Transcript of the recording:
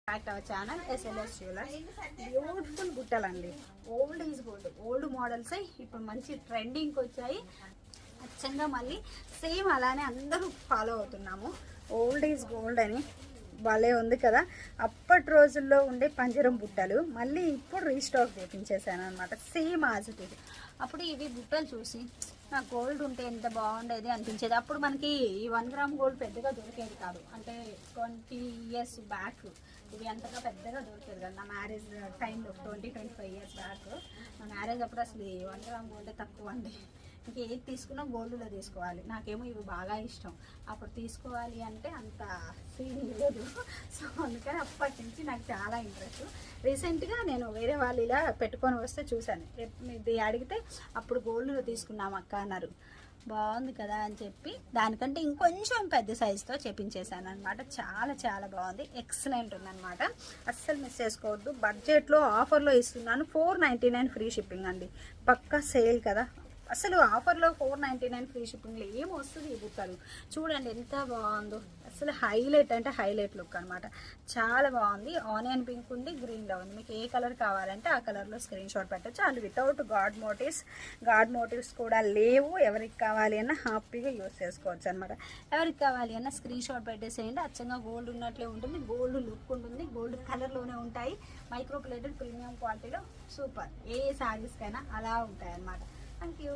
Back to our channel SLS jewellers. Beautiful బుట్టలండి. Old is gold, old models ఇప్పుడు మంచి ట్రెండింగ్కి వచ్చాయి. అచ్చంగా మళ్ళీ సేమ్ అలానే అందరూ ఫాలో అవుతున్నాము. ఓల్డ్ ఈజ్ గోల్డ్ అని భలే ఉంది కదా. అప్పటి రోజుల్లో ఉండే పంజరం బుట్టలు మళ్ళీ ఇప్పుడు రీస్టాక్ చేయించేసాను అనమాట. Same as it is. అప్పుడు ఇవి బుట్టలు చూసి నాకు గోల్డ్ ఉంటే ఎంత బాగుండేది అనిపించేది. అప్పుడు మనకి ఈ 1 గ్రామ్ గోల్డ్ పెద్దగా దొరికేది కాదు. అంటే 20 years బ్యాక్ ఇవి అంతగా పెద్దగా దొరికేది కదా. నా మ్యారేజ్ టైంలో 20-25 years బ్యాక్ నా మ్యారేజ్ అప్పుడు అసలు 1 గ్రామ్ గోల్డ్ తక్కువ అండి. ఇంకేది తీసుకున్నా గోల్డ్లో తీసుకోవాలి. నాకేమో ఇవి బాగా ఇష్టం. అప్పుడు తీసుకోవాలి అంటే అంత సీన్ లేదు. సో అందుకని అప్పటి నుంచి నాకు చాలా ఇంట్రెస్ట్. రీసెంట్గా నేను వేరే వాళ్ళు ఇలా పెట్టుకొని వస్తే చూశాను. ఇది అడిగితే అప్పుడు గోల్డ్లో తీసుకున్నాం అక్క అన్నారు. బాగుంది కదా అని చెప్పి దానికంటే ఇంకొంచెం పెద్ద సైజుతో చేపించేసాను అనమాట. చాలా చాలా బాగుంది. ఎక్సలెంట్ ఉందన్నమాట. అస్సలు మిస్ చేసుకోవద్దు. బడ్జెట్లో ఆఫర్లో ఇస్తున్నాను. 499 ఫ్రీ షిప్పింగ్ అండి. పక్కా సేల్ కదా. అసలు ఆఫర్లో 499 ఫ్రీ షిప్పింగ్లో ఏం వస్తుంది ఈ బుట్టలు. చూడండి ఎంత బాగుందో. అసలు హైలైట్ అంటే హైలైట్ లుక్ అనమాట. చాలా బాగుంది. ఆనియన్ పింక్ ఉంది, గ్రీన్లో ఉంది. మీకు ఏ కలర్ కావాలంటే ఆ కలర్లో స్క్రీన్ షాట్ పెట్టచ్చు. అండ్ వితౌట్ గాడ్ మోటివ్స్ కూడా లేవు. ఎవరికి కావాలి అన్నా హ్యాపీగా యూస్ చేసుకోవచ్చు అనమాట. ఎవరికి కావాలి అన్నా స్క్రీన్ షాట్ పెట్టేసేయండి. అచ్చంగా గోల్డ్ ఉన్నట్లే ఉంటుంది. గోల్డ్ లుక్ ఉంటుంది. గోల్డ్ కలర్లోనే ఉంటాయి. మైక్రో ప్లేటెడ్ ప్రీమియం క్వాలిటీలో సూపర్. ఏ శారీస్కైనా అలా ఉంటాయి అన్నమాట. Thank you.